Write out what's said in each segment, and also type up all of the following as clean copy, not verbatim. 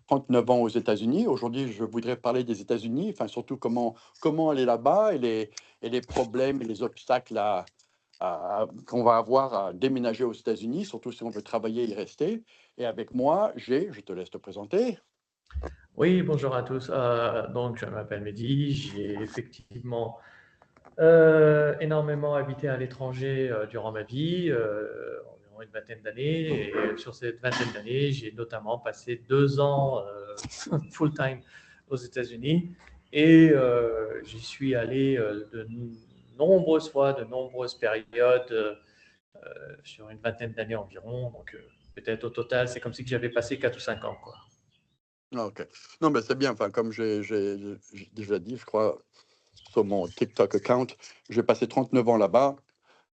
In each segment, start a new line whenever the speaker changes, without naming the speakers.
39 ans aux États-Unis. Aujourd'hui, je voudrais parler des États-Unis, enfin surtout comment aller là-bas et les problèmes et les obstacles qu'on va avoir à déménager aux États-Unis, surtout si on veut travailler et y rester. Et avec moi, je te laisse te présenter.
Oui, bonjour à tous. Donc, je m'appelle Mehdi. J'ai effectivement énormément habité à l'étranger durant ma vie, environ une vingtaine d'années. Et sur cette vingtaine d'années, j'ai notamment passé 2 ans full-time aux États-Unis. Et j'y suis allé de nombreuses fois, de nombreuses périodes, sur une vingtaine d'années environ. Donc, peut-être au total, c'est comme si j'avais passé 4 ou 5 ans, quoi.
Ah, ok. Non, mais c'est bien. Enfin, comme j'ai déjà dit, je crois, sur mon TikTok account, j'ai passé 39 ans là-bas.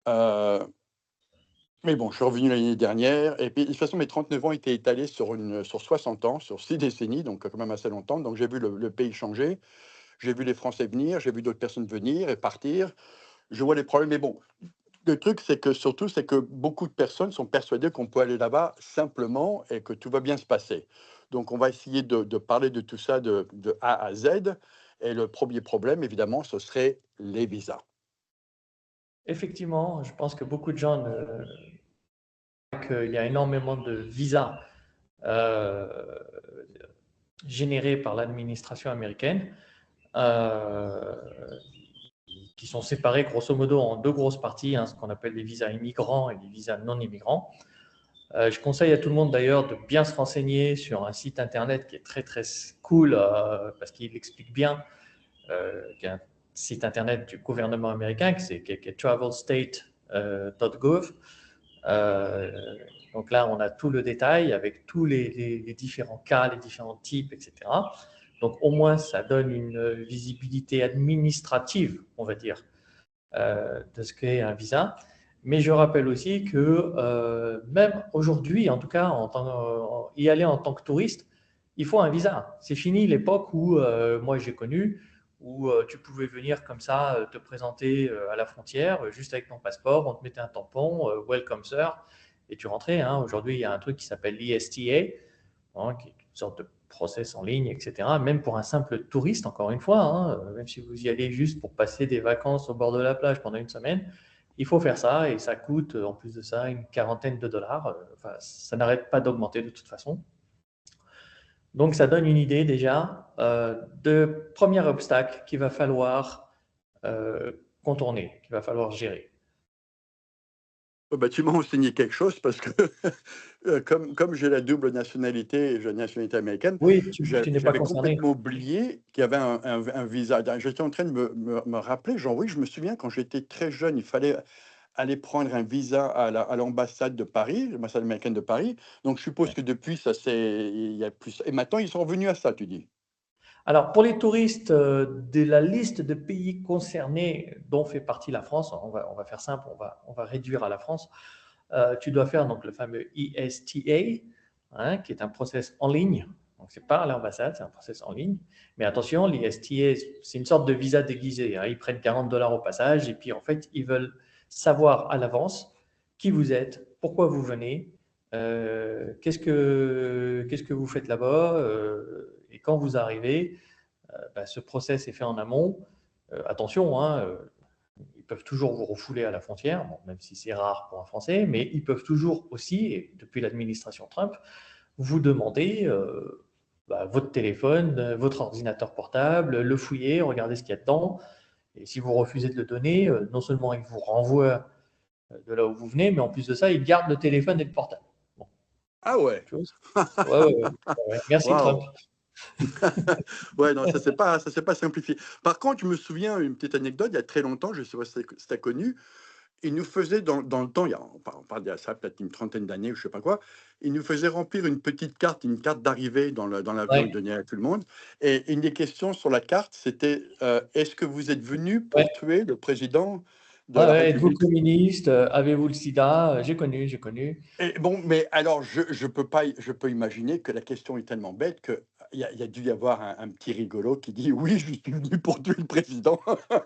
Euh, Mais bon, je suis revenu l'année dernière et puis de toute façon mes 39 ans étaient étalés sur 60 ans, sur 6 décennies, donc quand même assez longtemps. Donc j'ai vu le pays changer, j'ai vu les Français venir, j'ai vu d'autres personnes venir et partir. Je vois les problèmes, mais bon, le truc c'est que surtout, c'est que beaucoup de personnes sont persuadées qu'on peut aller là-bas simplement et que tout va bien se passer. Donc on va essayer de parler de tout ça de A à Z et le premier problème, évidemment, ce serait les visas.
Effectivement, je pense que beaucoup de gens qu'il y a énormément de visas euh, générés par l'administration américaine euh, qui sont séparés grosso modo en deux grosses parties, hein, ce qu'on appelle les visas immigrants et les visas non immigrants. Je conseille à tout le monde d'ailleurs de bien se renseigner sur un site internet qui est très très cool parce qu'il explique bien, qui est un site internet du gouvernement américain qui est travelstate.gov. Euh, donc là, on a tout le détail avec tous les différents cas, les différents types, etc. Donc au moins, ça donne une visibilité administrative, on va dire, de ce qu'est un visa. Mais je rappelle aussi que même aujourd'hui, en tout cas, y aller en tant que touriste, il faut un visa. C'est fini l'époque où moi j'ai connu, où tu pouvais venir comme ça, te présenter à la frontière, juste avec ton passeport, on te mettait un tampon, welcome sir, et tu rentrais, hein. Aujourd'hui, il y a un truc qui s'appelle l'ESTA, hein, qui est une sorte de process en ligne, etc. Même pour un simple touriste, encore une fois, hein, même si vous y allez juste pour passer des vacances au bord de la plage pendant une semaine, il faut faire ça et ça coûte, en plus de ça, une quarantaine de dollars. Enfin, ça n'arrête pas d'augmenter de toute façon. Donc, ça donne une idée déjà de premier obstacle qu'il va falloir euh, contourner, qu'il va falloir gérer.
Oh bah, tu m'as enseigné quelque chose parce que comme j'ai la double nationalité et j'ai la nationalité américaine,
Oui, tu n'es pas
j'avais
concerné.
complètement oublié qu'il y avait un visa. J'étais en train de me rappeler, genre oui, je me souviens quand j'étais très jeune, il fallait aller prendre un visa à l'ambassade de Paris, l'ambassade américaine de Paris. Donc je suppose
Ouais.
que depuis, il y a plus. Et maintenant, ils sont revenus à ça, tu dis.
Alors, pour les touristes de la liste de pays concernés dont fait partie la France, on va faire simple, on va réduire à la France, tu dois faire donc le fameux ESTA, hein, qui est un process en ligne. Donc, ce n'est pas à l'ambassade, c'est un process en ligne. Mais attention, l'ESTA, c'est une sorte de visa déguisé, hein. Ils prennent 40 dollars au passage et puis en fait, ils veulent savoir à l'avance qui vous êtes, pourquoi vous venez, qu'est-ce que vous faites là-bas, et quand vous arrivez, bah, ce process est fait en amont. Attention, hein, ils peuvent toujours vous refouler à la frontière, bon, même si c'est rare pour un Français, mais ils peuvent toujours aussi, et depuis l'administration Trump, vous demander bah, votre téléphone, votre ordinateur portable, le fouiller, regarder ce qu'il y a dedans. Et si vous refusez de le donner, non seulement ils vous renvoient de là où vous venez, mais en plus de ça, ils gardent le téléphone et le portable. Bon,
Ah ouais.
tu vois. Ouais, ouais, ouais. Ouais. Merci Trump.
Waouh. Ouais, non, ça c'est pas simplifié. Par contre, je me souviens une petite anecdote, il y a très longtemps, je sais pas si tu connu, ils nous faisaient dans le temps, on parle de ça peut-être une trentaine d'années ou je sais pas quoi, ils nous faisaient remplir une carte d'arrivée dans l'avion, ils
Ouais,
donnaient à tout le monde. Et une des questions sur la carte, c'était est-ce que vous êtes venu
ouais.
pour tuer le président de
Ouais,
la
ouais. Êtes-vous
République?
communiste? Avez-vous le sida? J'ai connu, j'ai connu.
Et bon, mais alors je peux pas, je peux imaginer que la question est tellement bête que il y a dû y avoir un petit rigolo qui dit oui, je suis venu pour tuer le président.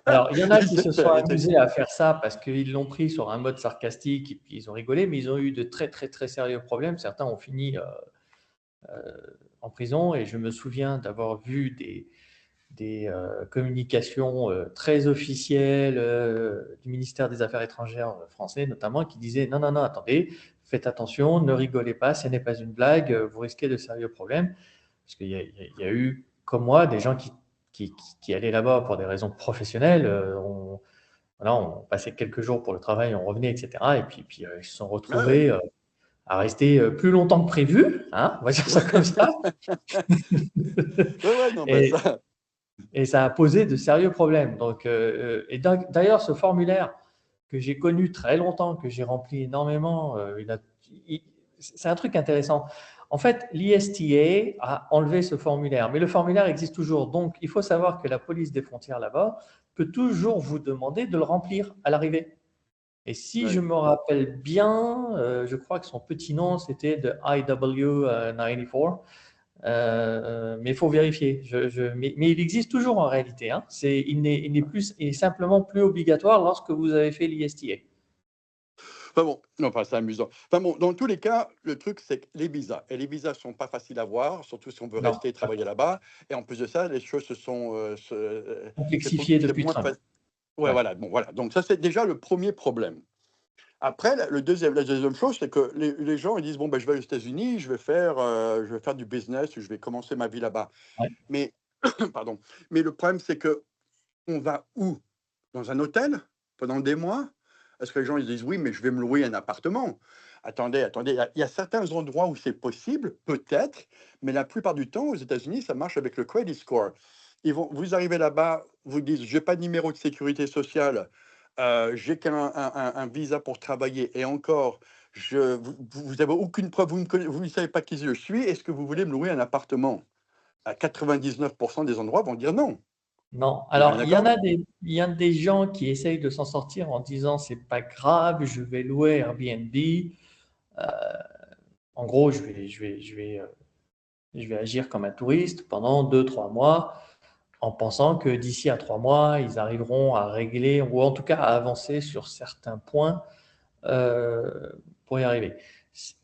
Alors, il y en a
Il
qui
s'est
se
fait
sont
arrêter.
amusés à faire ça parce qu'ils l'ont pris sur un mode sarcastique et puis ils ont rigolé, mais ils ont eu de très, très, très sérieux problèmes. Certains ont fini en prison et je me souviens d'avoir vu des communications très officielles du ministère des Affaires étrangères français notamment qui disaient non, non, non, attendez, faites attention, ne rigolez pas, ce n'est pas une blague, vous risquez de sérieux problèmes. Parce qu'il y a eu, comme moi, des gens qui allaient là-bas pour des raisons professionnelles. Voilà, on passait quelques jours pour le travail, on revenait, etc. Et puis ils se sont
Ouais, ouais.
retrouvés à rester plus longtemps que prévu, hein, on va dire ça comme ça.
Ouais, ouais, non, ben
Et,
ça.
et ça a posé de sérieux problèmes. Donc, d'ailleurs, ce formulaire que j'ai connu très longtemps, que j'ai rempli énormément, c'est un truc intéressant. En fait, l'ISTA a enlevé ce formulaire, mais le formulaire existe toujours. Donc, il faut savoir que la police des frontières là-bas peut toujours vous demander de le remplir à l'arrivée. Et si je
Ouais.
me rappelle bien, je crois que son petit nom, c'était de IW94. Mais il faut vérifier. Mais il existe toujours en réalité, hein. Il est simplement plus obligatoire lorsque vous avez fait l'ISTA.
Enfin bon, non, enfin, c'est amusant. Enfin bon, dans tous les cas, le truc, c'est que les visas. Et les visas sont pas faciles à avoir, surtout si on veut
Non,
rester et
pas
travailler là-bas. Et en plus de ça, les choses se sont.
complexifié
C'est
depuis
moins
Trump.
facile. Ouais,
Ouais.
voilà. Bon, voilà. Donc, ça, c'est déjà le premier problème. Après, la deuxième chose, c'est que les gens, ils disent, bon, ben, je vais aux États-Unis, je vais faire du business, je vais commencer ma vie là-bas.
Ouais.
Mais, pardon. Mais le problème, c'est que on va où? Dans un hôtel? Pendant des mois? Parce que les gens, ils disent, oui, mais je vais me louer un appartement. Attendez, attendez, il y a certains endroits où c'est possible, peut-être, mais la plupart du temps, aux États-Unis, ça marche avec le credit score. Vous arrivez là-bas, vous dites, j'ai pas de numéro de sécurité sociale, j'ai qu'un visa pour travailler, et encore, vous avez aucune preuve, vous ne savez pas qui je suis, est-ce que vous voulez me louer un appartement? À 99% des endroits vont dire non.
Non.
On est bien
Alors,
d'accord?
il y a des gens qui essayent de s'en sortir en disant c'est pas grave, je vais louer Airbnb. Euh, En gros, je vais agir comme un touriste pendant 2, 3 mois en pensant que d'ici à 3 mois, ils arriveront à régler ou en tout cas à avancer sur certains points euh, pour y arriver.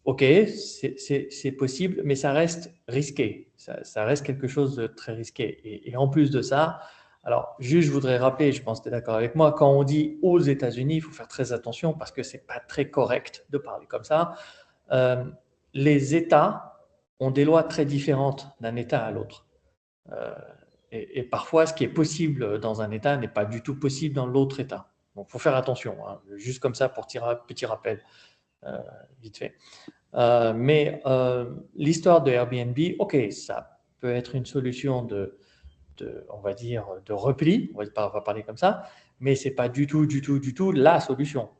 Ok, c'est possible, mais ça reste risqué. Ça reste quelque chose de très risqué. Et en plus de ça, alors juste je voudrais rappeler, je pense que tu es d'accord avec moi, quand on dit aux États-Unis, il faut faire très attention parce que c'est pas très correct de parler comme ça. Euh, les États ont des lois très différentes d'un État à l'autre. Euh, et parfois, ce qui est possible dans un État n'est pas du tout possible dans l'autre État. Donc, il faut faire attention, hein. Juste comme ça pour tirer un petit rappel, euh, vite fait. Mais l'histoire de Airbnb, ok, ça peut être une solution on va dire, de repli, on va parler comme ça, mais ce n'est pas du tout, du tout, du tout la solution.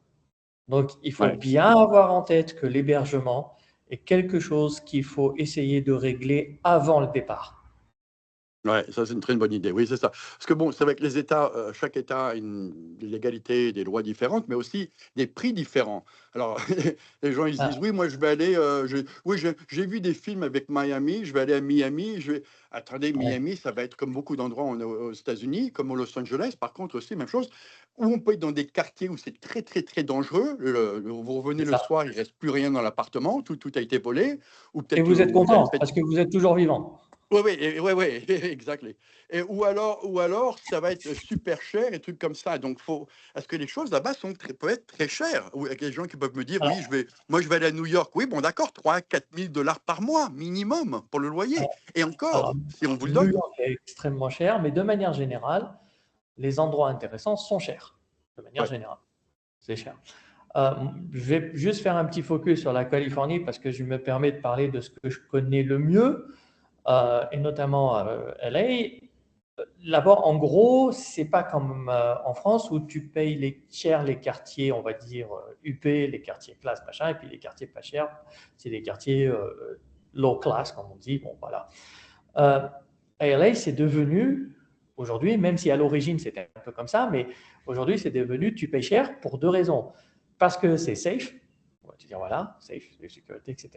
Donc, il faut
Ouais.
bien avoir en tête que l'hébergement est quelque chose qu'il faut essayer de régler avant le départ.
Ouais, ça c'est une très bonne idée. Oui, c'est ça. Parce que bon, c'est vrai que les États, chaque État a des légalités, des lois différentes, mais aussi des prix différents. Alors, les gens ils se disent,
Ah,
oui, moi je vais aller, oui, j'ai vu des films avec Miami, je vais aller à Miami, attendez,
ouais,
Miami, ça va être comme beaucoup d'endroits aux États-Unis, comme au Los Angeles. Par contre aussi, même chose, où on peut être dans des quartiers où c'est très, très, très dangereux. Vous revenez
c'est
le
ça.
soir, il reste plus rien dans l'appartement, tout a été volé, ou
Et
peut-être
vous êtes
où vous allez
content
peut-être.
parce que vous êtes toujours vivant.
Oui, oui, ouais, ouais, exactly. Et ou alors, ça va être super cher et trucs comme ça. Donc, parce que les choses là-bas peuvent être très chères. Ou il y a des gens qui peuvent me dire, oui,
Alors,
moi, je vais aller à New York. Oui, bon, d'accord, 3 000 à 4 000 $ par mois, minimum, pour le loyer.
alors,
Et
alors,
encore, si on vous le
New
donne.
York est extrêmement cher, mais de manière générale, les endroits intéressants sont chers. De manière
Ouais,
générale, c'est cher. Euh, je vais juste faire un petit focus sur la Californie parce que je me permets de parler de ce que je connais le mieux, et notamment LA. Là-bas, en gros, c'est pas comme en France où tu payes cher les quartiers, on va dire UP, les quartiers classe, machin, et puis les quartiers pas chers, c'est des quartiers low class, comme on dit. Bon, voilà. Euh, à LA, c'est devenu, aujourd'hui, même si à l'origine c'était un peu comme ça, mais aujourd'hui, c'est devenu, tu payes cher pour deux raisons. Parce que c'est safe, on va te dire voilà, safe, de sécurité, etc.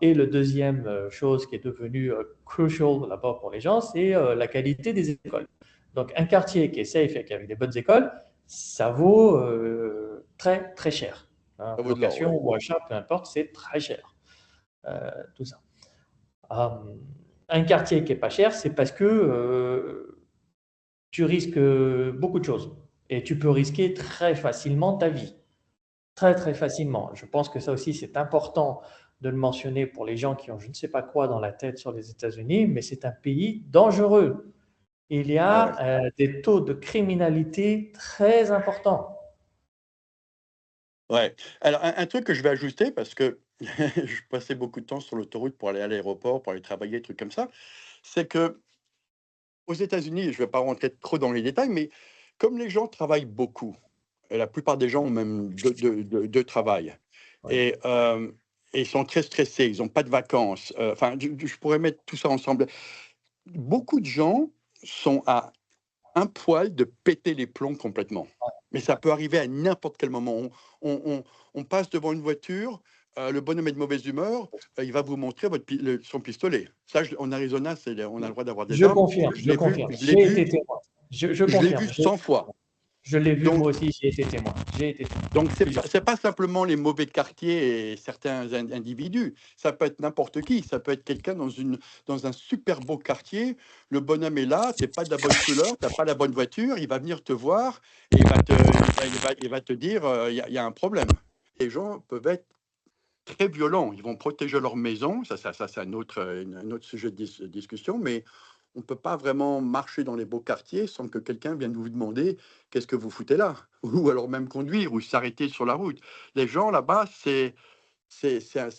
Et le deuxième chose qui est devenue crucial là-bas pour les gens, c'est la qualité des écoles. Donc, un quartier qui est safe et qui a des bonnes écoles, ça vaut très, très cher, hein.
ça vaut de l'or,
Location
ouais.
ou achat, peu importe, c'est très cher, tout ça. Um, un quartier qui n'est pas cher, c'est parce que tu risques beaucoup de choses. Et tu peux risquer très facilement ta vie. Très, très facilement. Je pense que ça aussi, c'est important de le mentionner pour les gens qui ont je ne sais pas quoi dans la tête sur les États-Unis, mais c'est un pays dangereux. Il y
Ouais, ouais.
a des taux de criminalité très importants.
Ouais. Alors, un truc que je vais ajuster, parce que je passais beaucoup de temps sur l'autoroute pour aller à l'aéroport, pour aller travailler, des trucs comme ça, c'est que aux États-Unis, je ne vais pas rentrer trop dans les détails, mais comme les gens travaillent beaucoup, et la plupart des gens ont même deux travail,
Oui.
et, et ils sont très stressés, ils n'ont pas de vacances. Enfin, je pourrais mettre tout ça ensemble. Beaucoup de gens sont à un poil de péter les plombs complètement. Mais ça peut arriver à n'importe quel moment. On passe devant une voiture, le bonhomme est de mauvaise humeur, il va vous montrer son pistolet. Ça, en Arizona, on a le droit d'avoir des
Je
armes.
confirme,
Je
je
l'ai vu,
confirme.
je l'ai
J'ai été
vu,
témoin. Je
je l'ai vu
confirme.
100 fois.
Je l'ai vu
Donc,
moi aussi, j'ai été témoin. J'ai été témoin
donc
plusieurs
c'est
fois.
pas simplement les mauvais quartiers et certains individus. Ça peut être n'importe qui. Ça peut être quelqu'un dans un super beau quartier. Le bonhomme est là, t'es pas de la bonne couleur, t'as pas la bonne voiture. Il va venir te voir et il va te dire il y a un problème. Les gens peuvent être très violents. Ils vont protéger leur maison. Ça c'est un autre sujet de discussion. Mais on ne peut pas vraiment marcher dans les beaux quartiers sans que quelqu'un vienne vous demander qu'est-ce que vous foutez là, ou alors même conduire ou s'arrêter sur la route. Les gens là-bas, c'est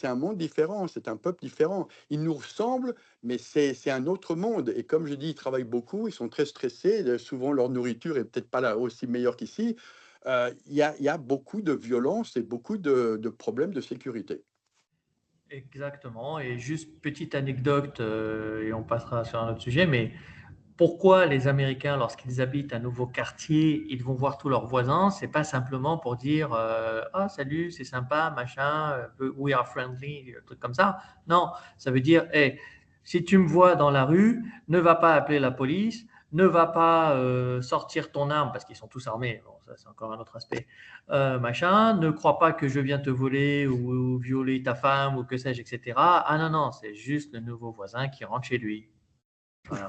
un monde différent, c'est un peuple différent. Ils nous ressemblent, mais c'est un autre monde. Et comme je dis, ils travaillent beaucoup, ils sont très stressés. Souvent, leur nourriture est peut-être pas là aussi meilleure qu'ici. Il y a beaucoup de violence et beaucoup de problèmes de sécurité.
Exactement. Et juste petite anecdote, et on passera sur un autre sujet, mais pourquoi les Américains, lorsqu'ils habitent un nouveau quartier, ils vont voir tous leurs voisins? C'est pas simplement pour dire ah salut, c'est sympa, machin, we are friendly, un truc comme ça. Non, ça veut dire hey, si tu me vois dans la rue, ne va pas appeler la police, ne va pas sortir ton arme parce qu'ils sont tous armés. Bon, ça c'est encore un autre aspect. Machin, ne crois pas que je viens te voler ou violer ta femme ou que sais-je, etc. Ah non non, c'est juste le nouveau voisin qui rentre chez lui. Voilà.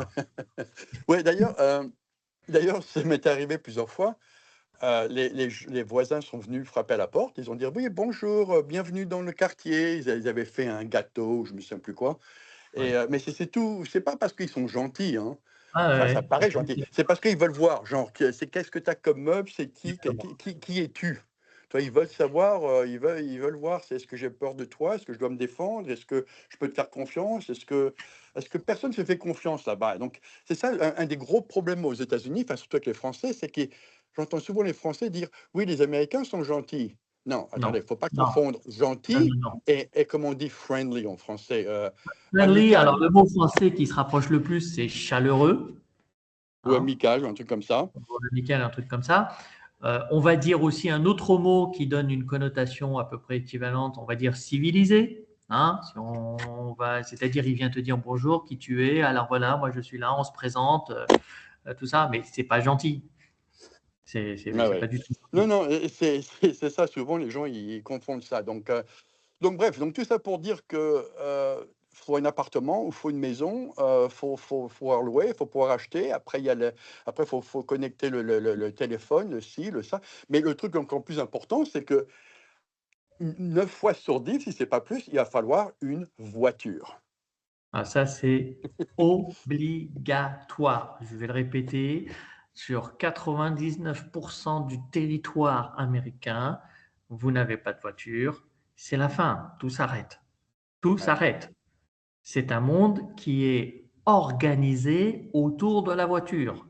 Ouais, d'ailleurs, ça m'est arrivé plusieurs fois. Les voisins sont venus frapper à la porte. Ils ont dit: «Oui, bonjour, bienvenue dans le quartier». Ils avaient fait un gâteau, je ne me souviens plus quoi,
Ouais.
mais c'est tout. C'est pas parce qu'ils sont gentils, hein.
Ah
Enfin, ça
ouais,
paraît gentil. C'est parce qu'ils veulent voir, genre, qu'est-ce que tu as comme meuble? C'est
exactement.
qui es-tu? Toi, ils veulent savoir, ils veulent voir, c'est: «Est-ce que j'ai peur de toi? Est-ce que je dois me défendre? Est-ce que je peux te faire confiance? Est-ce que personne ne se fait confiance là-bas?» Donc c'est ça un des gros problèmes aux États-Unis, enfin, surtout avec les Français, c'est que j'entends souvent les Français dire: «Oui, les Américains sont gentils». Non,
Non,
attendez, il faut pas
non,
confondre
non, non,
gentil
non.
et comme on dit friendly en français,
Friendly, alors
amical
le mot français qui se rapproche le plus, c'est chaleureux,
ou
hein,
amical ou un truc comme ça.
amical, un truc comme ça. On va dire aussi un autre mot qui donne une connotation à peu près équivalente, on va dire civilisé. Hein, si on va, c'est-à-dire, il vient te dire bonjour, qui tu es, alors voilà, moi je suis là, on se présente, tout ça, mais c'est pas gentil.
Ah
C'est pas
ouais.
du tout
Non,
gentil.
non, c'est ça, souvent les gens ils confondent ça. Donc bref, donc tout ça pour dire que, faut un appartement ou faut une maison, faut pouvoir louer, faut pouvoir acheter. Après il y a après faut connecter le téléphone, le ci, le ça. Mais le truc encore plus important, c'est que 9 fois sur 10, si c'est pas plus, il va falloir une voiture.
Ah, ça, c'est obligatoire. Je vais le répéter. Sur 99% du territoire américain, vous n'avez pas de voiture. C'est la fin. Tout s'arrête. Tout
Ouais,
s'arrête. C'est un monde qui est organisé autour de la voiture.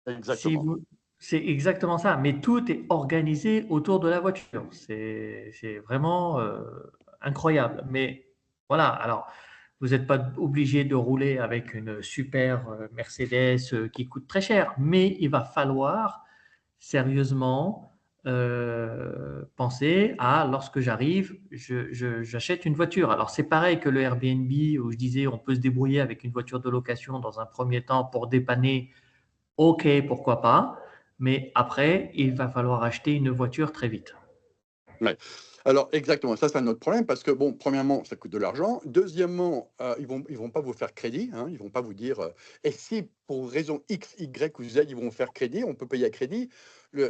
Si
exactement.
vous, c'est exactement ça. Mais tout est organisé autour de la voiture. C'est vraiment incroyable. Mais voilà. Alors, vous n'êtes pas obligé de rouler avec une super Mercedes qui coûte très cher, mais il va falloir sérieusement penser à lorsque j'arrive, j'achète une voiture. Alors c'est pareil que le Airbnb où je disais on peut se débrouiller avec une voiture de location dans un premier temps pour dépanner, ok, pourquoi pas, mais après il va falloir acheter une voiture très vite.
Ouais. Alors exactement, ça c'est un autre problème parce que bon, premièrement, ça coûte de l'argent. Deuxièmement, ils vont pas vous faire crédit, hein, ils vont pas vous dire, et si pour raison X, Y ou Z, ils vont faire crédit, on peut payer à crédit,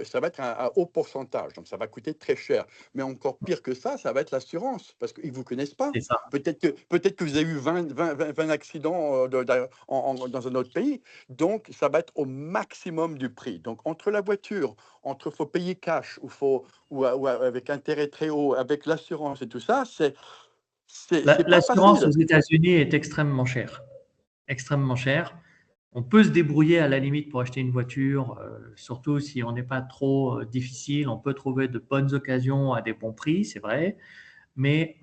ça va être un haut pourcentage, donc ça va coûter très cher. Mais encore pire que ça va être l'assurance parce qu'ils vous connaissent pas.
C'est ça.
Peut-être que vous avez eu 20 accidents dans un autre pays, donc ça va être au maximum du prix. Donc entre la voiture, entre faut payer cash ou avec intérêt très haut, avec l'assurance et tout ça, c'est pas
L'assurance aux
facile.
États-Unis est extrêmement chère. Extrêmement chère. On peut se débrouiller à la limite pour acheter une voiture, surtout si on n'est pas trop difficile. On peut trouver de bonnes occasions à des bons prix, c'est vrai. Mais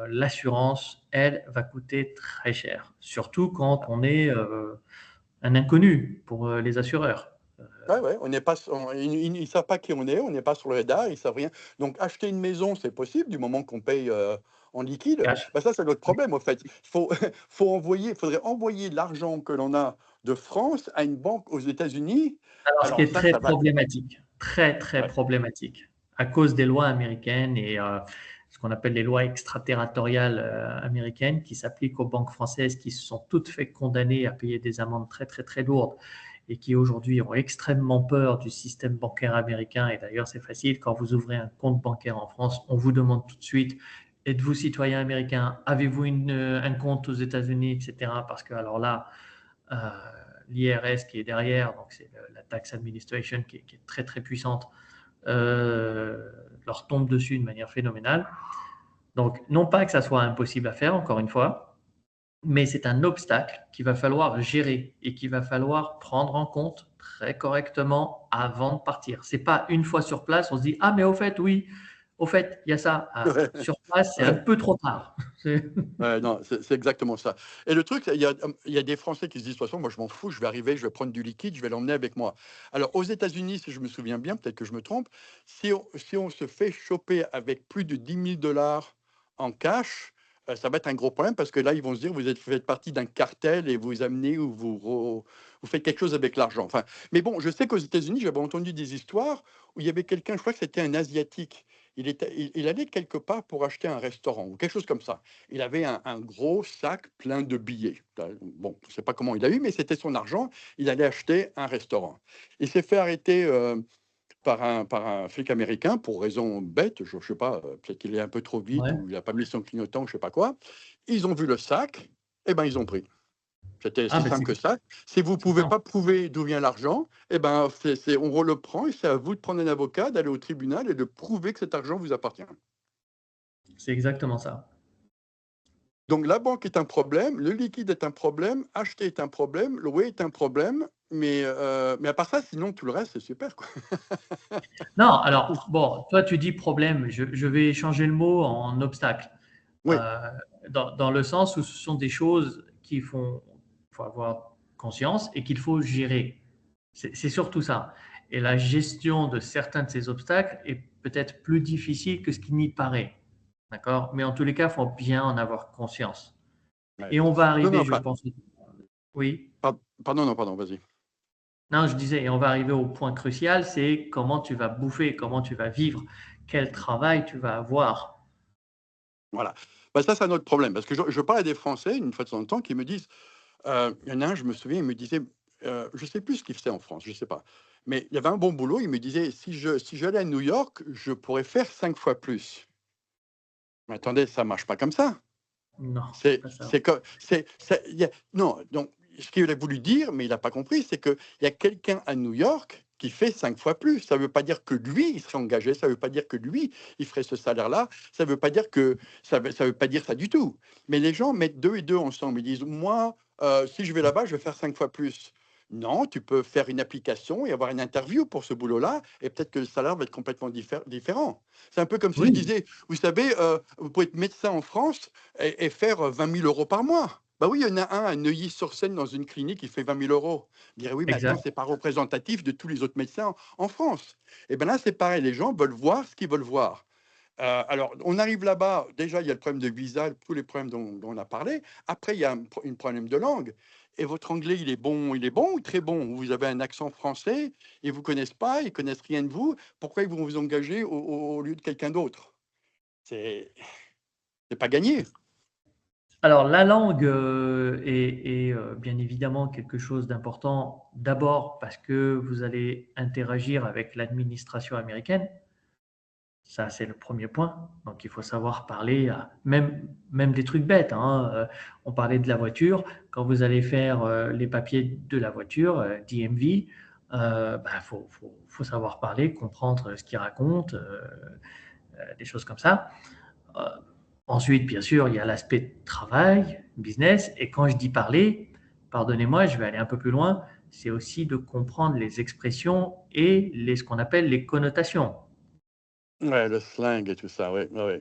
l'assurance, elle, va coûter très cher. Surtout quand on est un inconnu pour les assureurs.
Ouais, ouais, on n'est pas, ils savent pas qui on n'est pas sur le radar, ils savent rien. Donc acheter une maison, c'est possible du moment qu'on paye en liquide.
Cash.
Bah, ça, c'est notre
Oui.
problème, en fait. Faudrait envoyer l'argent que l'on a de France à une banque aux États-Unis.
Alors, ce qui
Alors
est
ça,
très
ça va.
problématique, très, très
Ouais.
problématique, à cause des lois américaines et ce qu'on appelle les lois extraterritoriales américaines qui s'appliquent aux banques françaises qui se sont toutes fait condamner à payer des amendes très, très, très lourdes et qui aujourd'hui ont extrêmement peur du système bancaire américain. Et d'ailleurs, c'est facile, quand vous ouvrez un compte bancaire en France, on vous demande tout de suite, êtes-vous citoyen américain? Avez-vous un compte aux États-Unis, etc. Parce que alors là, euh, l'IRS qui est derrière, donc c'est la tax administration qui est très très puissante, leur tombe dessus de manière phénoménale. Donc, non pas que ça soit impossible à faire, encore une fois, mais c'est un obstacle qu'il va falloir gérer et qu'il va falloir prendre en compte très correctement avant de partir. C'est pas une fois sur place, on se dit ah mais au fait oui, au fait il y a ça. Ah, sur place, c'est un
Ouais.
peu trop tard.
Ouais, non, c'est exactement ça. Et le truc, il y a des Français qui se disent, de toute façon, moi je m'en fous, je vais arriver, je vais prendre du liquide, je vais l'emmener avec moi. Alors aux États-Unis, si je me souviens bien, peut-être que je me trompe, si on se fait choper avec plus de 10 000 $ en cash, ça va être un gros problème parce que là, ils vont se dire, vous faites partie d'un cartel et vous amenez ou vous faites quelque chose avec l'argent. Enfin, mais bon, je sais qu'aux États-Unis, j'avais entendu des histoires où il y avait quelqu'un, je crois que c'était un Asiatique, il allait quelque part pour acheter un restaurant ou quelque chose comme ça. Il avait un gros sac plein de billets. Bon, je ne sais pas comment il a eu, mais c'était son argent. Il allait acheter un restaurant. Il s'est fait arrêter par un flic américain pour raison bête. Je ne sais pas, peut-être qu'il est un peu trop vite
Ouais.
ou il n'a pas mis son clignotant, je ne sais pas quoi. Ils ont vu le sac, et ben ils ont pris. C'était
Ah
si
ben
simple que ça. Si vous ne
c'est
pouvez
simple.
pas prouver d'où vient l'argent, eh ben, on le prend et c'est à vous de prendre un avocat, d'aller au tribunal et de prouver que cet argent vous appartient.
C'est exactement ça.
Donc la banque est un problème, le liquide est un problème, acheter est un problème, louer est un problème, mais à part ça, sinon tout le reste, c'est super, quoi.
Non, alors, bon, toi, tu dis problème. Je vais changer le mot en obstacle.
Oui,
Euh, dans le sens où ce sont des choses faut avoir conscience et qu'il faut gérer. C'est surtout ça. Et la gestion de certains de ces obstacles est peut-être plus difficile que ce qui n'y paraît. D'accord? Mais en tous les cas, il faut bien en avoir conscience.
ouais.
Et on va
Non, non,
arriver, je
enfin,
pense. Oui.
pardon, non, pardon, vas-y.
Non, je disais, et on va arriver au point crucial, c'est comment tu vas bouffer, comment tu vas vivre, quel travail tu vas avoir.
Voilà. Bah, ça, c'est un autre problème, parce que je parle à des Français, une fois de temps en temps, qui me disent, il y en a un, je me souviens, il me disait, je sais plus ce qu'il faisait en France, je sais pas, mais il y avait un bon boulot, il me disait, si j'allais à New York, je pourrais faire 5 fois plus. Mais attendez, ça marche pas comme ça.
Non, c'est
C'est
pas ça.
c'est que non, donc ce qu'il a voulu dire, mais il n'a pas compris, c'est qu'il y a quelqu'un à New York qui fait 5 fois plus. Ça ne veut pas dire que lui, il serait engagé, ça ne veut pas dire que lui, il ferait ce salaire-là, ça ne veut pas dire que ça veut pas dire ça du tout. Mais les gens mettent 2 et 2 ensemble. Ils disent: «Moi, si je vais là-bas, je vais faire 5 fois plus». Non, tu peux faire une application et avoir une interview pour ce boulot-là et peut-être que le salaire va être complètement différent. C'est un peu comme si je
Oui,
disais: «Vous savez, vous pouvez être médecin en France et faire 20 000 € par mois». Bah oui, il y en a un à Neuilly-sur-Seine dans une clinique qui fait 20 000 €. On dirait: «Oui, mais attends,
exact.
c'est pas représentatif de tous les autres médecins en France». Et ben là, c'est pareil, les gens veulent voir ce qu'ils veulent voir. Alors, on arrive là-bas, déjà, il y a le problème de visa, tous les problèmes dont on a parlé. Après, il y a un problème de langue. Et votre anglais, il est bon ou très bon? Vous avez un accent français, ils ne vous connaissent pas, ils connaissent rien de vous. Pourquoi ils vont vous engager au lieu de quelqu'un d'autre? c'est pas gagné.
Alors, la langue est bien évidemment quelque chose d'important, d'abord parce que vous allez interagir avec l'administration américaine. Ça, c'est le premier point. Donc, il faut savoir parler, même des trucs bêtes, hein. On parlait de la voiture. Quand vous allez faire les papiers de la voiture, DMV, faut savoir parler, comprendre ce qu'ils racontent, des choses comme ça. Euh, Ensuite, bien sûr, il y a l'aspect travail, business. Et quand je dis parler, pardonnez-moi, je vais aller un peu plus loin, c'est aussi de comprendre les expressions et ce qu'on appelle les connotations.
Ouais, le slang et tout ça, oui, oui.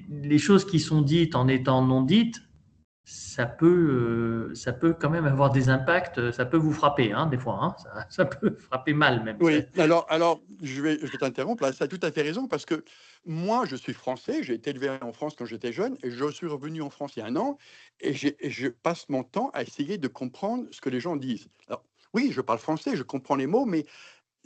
Les choses qui sont dites en étant non dites, ça peut quand même avoir des impacts, ça peut vous frapper, hein, des fois, hein, ça peut frapper mal même.
Oui, alors je vais t'interrompre là, ça a tout à fait raison parce que moi, je suis français, j'ai été élevé en France quand j'étais jeune et je suis revenu en France il y a un an et je passe mon temps à essayer de comprendre ce que les gens disent. Alors, oui, je parle français, je comprends les mots, mais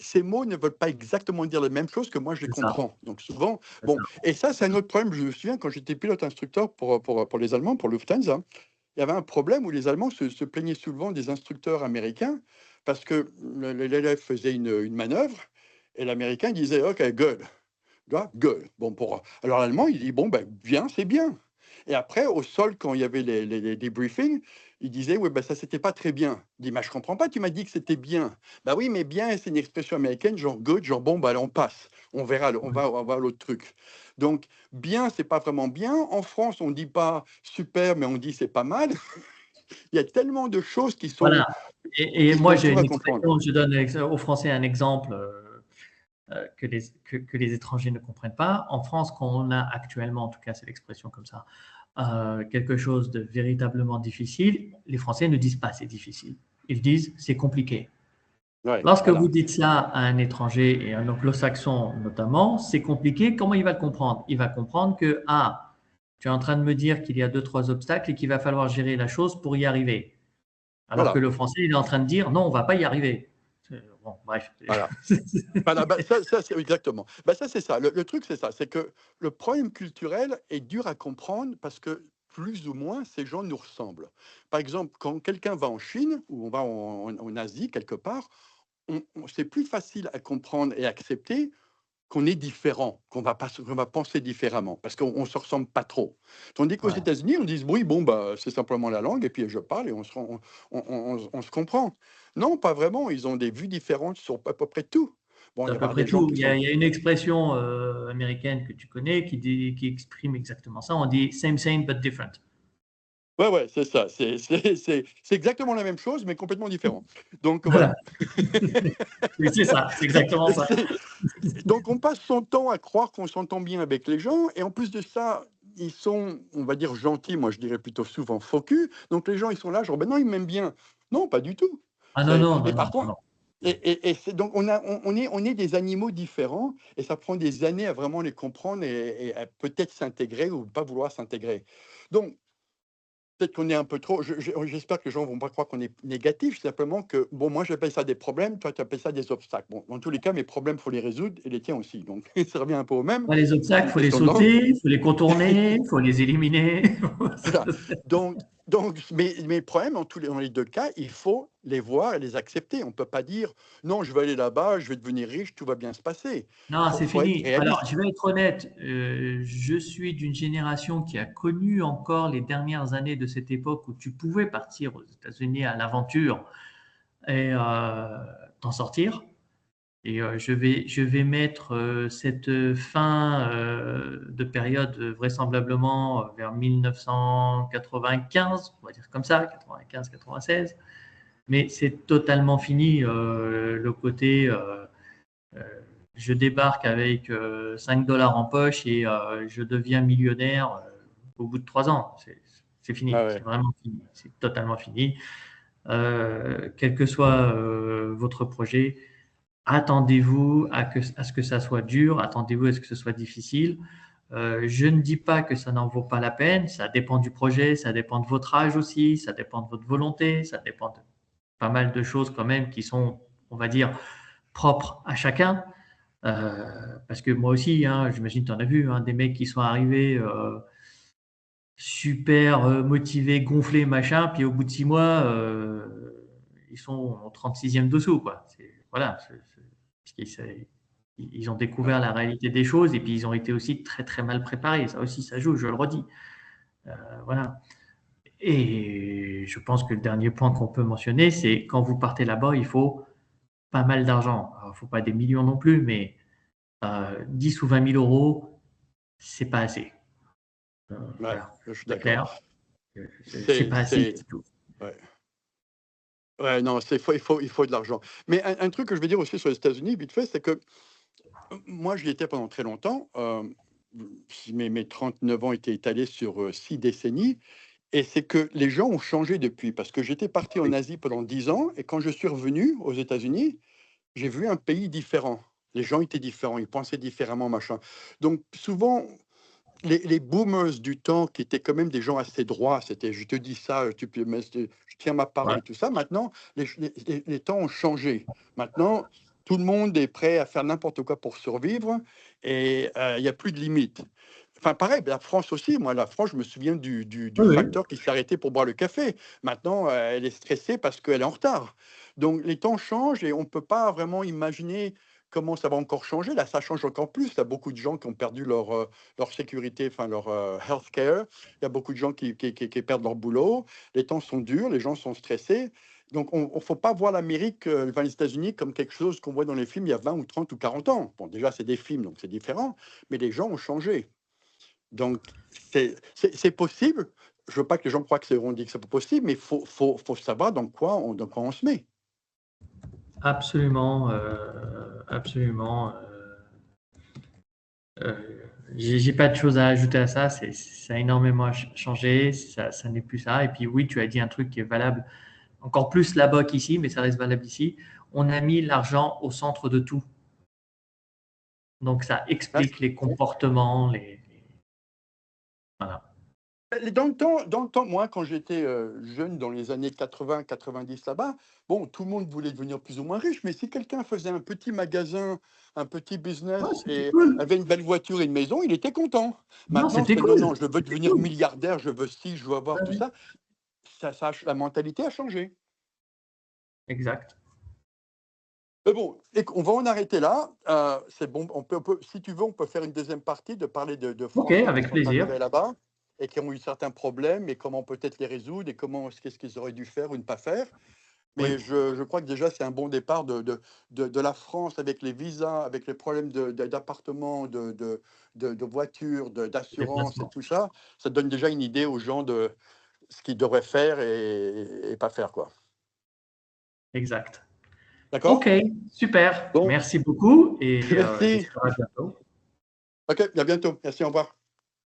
ces mots ne veulent pas exactement dire la même chose que moi je les
C'est ça,
comprends. Donc souvent,
c'est
bon,
ça.
et ça, c'est un autre problème. Je me souviens quand j'étais pilote instructeur pour les Allemands, pour Lufthansa, il y avait un problème où les Allemands se plaignaient souvent des instructeurs américains parce que l'élève faisait une manœuvre et l'Américain disait OK, good, good. Bon, alors l'Allemand, il dit bon, ben, bien, c'est bien. Et après, au sol, quand il y avait les debriefings, il disait oui, ben, ça, c'était pas très bien. Il dit, mais je comprends pas, tu m'as dit que c'était bien. Bah oui, mais bien, c'est une expression américaine, genre good, genre bon, bah, allez, on passe. On verra, on va à l'autre truc. Donc, bien, c'est pas vraiment bien. En France, on dit pas super, mais on dit c'est pas mal. Il y a tellement de choses
Voilà. Et moi, j'ai
dures à
une
comprendre.
expression, je donne aux Français un exemple que les étrangers ne comprennent pas. En France, quand on a actuellement, en tout cas, c'est l'expression comme ça, quelque chose de véritablement difficile, les Français ne disent pas c'est difficile. Ils disent c'est compliqué.
Ouais,
Lorsque vous
voilà.
dites ça à un étranger et un anglo-saxon notamment, c'est compliqué. Comment il va le comprendre? Il va comprendre que, ah, tu es en train de me dire qu'il y a deux, trois obstacles et qu'il va falloir gérer la chose pour y arriver. Alors que
Voilà.
le français, il est en train de dire, non, on ne va pas y arriver. Bon, bref.
Voilà. Voilà, bah, ça c'est exactement. Bah, ça, c'est ça. Le truc, c'est ça, c'est que le problème culturel est dur à comprendre parce que plus ou moins, ces gens nous ressemblent. Par exemple, quand quelqu'un va en Chine ou on va en Asie quelque part, c'est plus facile à comprendre et accepter qu'on est différent, qu'on va penser différemment, parce qu'on se ressemble pas trop. Tandis qu'aux
Ouais.
États-Unis, on dit: «Oui, bon, bah, c'est simplement la langue et puis je parle et on se comprend». Non, pas vraiment, ils ont des vues différentes sur à peu près tout. Bon, il
C'est
y
à peu
avoir
près
des gens
tout.
qui sont
Il y a une expression américaine que tu connais qui exprime exactement ça. On dit same, same, but different.
ouais, ouais, c'est ça, c'est exactement la même chose, mais complètement différent. Donc
Voilà.
voilà.
Oui, c'est ça, c'est exactement ça.
C'est donc on passe son temps à croire qu'on s'entend bien avec les gens et en plus de ça, ils sont, on va dire gentils, moi je dirais plutôt souvent faux cul. Donc les gens, ils sont là genre: «Ben non, ils m'aiment bien». Non, pas du tout.
Ah non,
C'est
non,
et
non, non,
par
non,
contre
non.
et c'est donc on est des animaux différents et ça prend des années à vraiment les comprendre et à peut-être s'intégrer ou pas vouloir s'intégrer. Donc peut-être qu'on est un peu trop j'espère que les gens vont pas croire qu'on est négatif, simplement que, bon, moi, j'appelle ça des problèmes, toi, tu appelles ça des obstacles. Bon, dans tous les cas, mes problèmes, faut les résoudre et les tiens aussi. Donc ça revient un peu au même.
Ouais, les
C'est
obstacles, il
une
faut les
question de langue.
sauter, il faut les contourner, il faut les éliminer.
Voilà. Mais le problème, dans les 2 cas, il faut les voir et les accepter. On peut pas dire: «Non, je vais aller là-bas, je vais devenir riche, tout va bien se passer».
Non, c'est
Faut être
fini. Alors, je
réaliste.
vais être honnête, je suis d'une génération qui a connu encore les dernières années de cette époque où tu pouvais partir aux États-Unis à l'aventure et t'en sortir. Et je vais mettre cette fin de période vraisemblablement vers 1995, on va dire comme ça, 95-96. Mais c'est totalement fini le côté euh, je débarque avec 5 dollars en poche et je deviens millionnaire au bout de 3 ans. C'est fini,
Ah
c'est
ouais.
vraiment fini, c'est totalement fini. Quel que soit votre projet, attendez-vous à ce que ça soit dur, attendez-vous à ce que ce soit difficile. Je ne dis pas que ça n'en vaut pas la peine, ça dépend du projet, ça dépend de votre âge aussi, ça dépend de votre volonté, ça dépend de pas mal de choses quand même qui sont, on va dire, propres à chacun. Parce que moi aussi, hein, j'imagine que tu en as vu, hein, des mecs qui sont arrivés super motivés, gonflés, machin, puis au bout de 6 mois, ils sont en 36e dessous, quoi. Voilà, parce ils ont
Ouais.
découvert la réalité des choses et puis ils ont été aussi très très mal préparés. Ça aussi, ça joue, je le redis. Voilà. Et je pense que le dernier point qu'on peut mentionner, c'est quand vous partez là-bas, il faut pas mal d'argent. Il ne faut pas des millions non plus, mais 10 ou 20 000 euros, c'est pas assez.
Ouais,
Voilà,
je suis
c'est
d'accord.
clair. C'est
C'est,
pas assez
c'est,
du tout.
ouais. Ouais, non, il faut de l'argent. Mais un truc que je veux dire aussi sur les États-Unis, vite fait, c'est que moi, j'y étais pendant très longtemps. Si mes 39 ans étaient étalés sur 6 décennies. Et c'est que les gens ont changé depuis. Parce que j'étais parti en
Oui.
Asie pendant 10 ans. Et quand je suis revenu aux États-Unis, j'ai vu un pays différent. Les gens étaient différents, ils pensaient différemment, machin. Donc, souvent, les boomers du temps, qui étaient quand même des gens assez droits, c'était je te dis ça, tu peux, je tiens ma parole
Ouais.
et tout ça. Maintenant, les temps ont changé. Maintenant, tout le monde est prêt à faire n'importe quoi pour survivre et il n'y a plus de limites. Enfin, pareil, la France aussi. Moi, la France, je me souviens du
Oui, oui,
facteur qui s'est arrêté pour boire le café. Maintenant, elle est stressée parce qu'elle est en retard. Donc, les temps changent et on ne peut pas vraiment imaginer comment ça va encore changer. Là, ça change encore plus. Il y a beaucoup de gens qui ont perdu leur sécurité, enfin leur healthcare. Il y a beaucoup de gens qui perdent leur boulot. Les temps sont durs, les gens sont stressés. Donc, on ne faut pas voir l'Amérique, enfin, les États-Unis, comme quelque chose qu'on voit dans les films il y a 20 ou 30 ou 40 ans. Bon, déjà, c'est des films, donc c'est différent, mais les gens ont changé. Donc, c'est possible. Je veux pas que les gens croient que on dit que c'est pas possible, mais faut savoir dans quoi on se met.
absolument, absolument. Euh, j'ai pas de choses à ajouter à ça. Ça a énormément changé. Ça n'est plus ça. Et puis oui, tu as dit un truc qui est valable encore plus là-bas qu'ici, mais ça reste valable ici. On a mis l'argent au centre de tout. Donc ça
Ah,
explique les comportements, voilà.
dans le temps, moi, quand j'étais jeune, dans les années 80-90 là-bas, bon, tout le monde voulait devenir plus ou moins riche, mais si quelqu'un faisait un petit magasin, un petit
Ouais,
business
c'était
et
cool.
avait une belle voiture et une maison, il était content.
Non,
Maintenant,
c'était
c'est non,
cool.
non, je veux
C'était
devenir
cool.
milliardaire, je veux ci, je veux avoir
Ouais,
tout
ouais.
ça. La mentalité a changé.
Exact.
Mais bon, on va en arrêter là. C'est bon, si tu veux, on peut faire une deuxième partie de parler de
Ok,
Français qui
avec
sont
plaisir.
arrivés là-bas et qui ont eu certains problèmes et comment peut-être les résoudre et qu'est-ce qu'ils auraient dû faire ou ne pas faire. Mais
Oui,
je crois que déjà, c'est un bon départ de la France avec les visas, avec les problèmes d'appartements, de voitures, d'assurance et
déplacement.
tout ça. Ça donne déjà une idée aux gens de ce qu'ils devraient faire et pas faire, quoi.
Exact.
D'accord?
Ok, super.
Bon,
Merci beaucoup et
merci.
j'espère à bientôt.
OK, à bientôt. Merci, au revoir.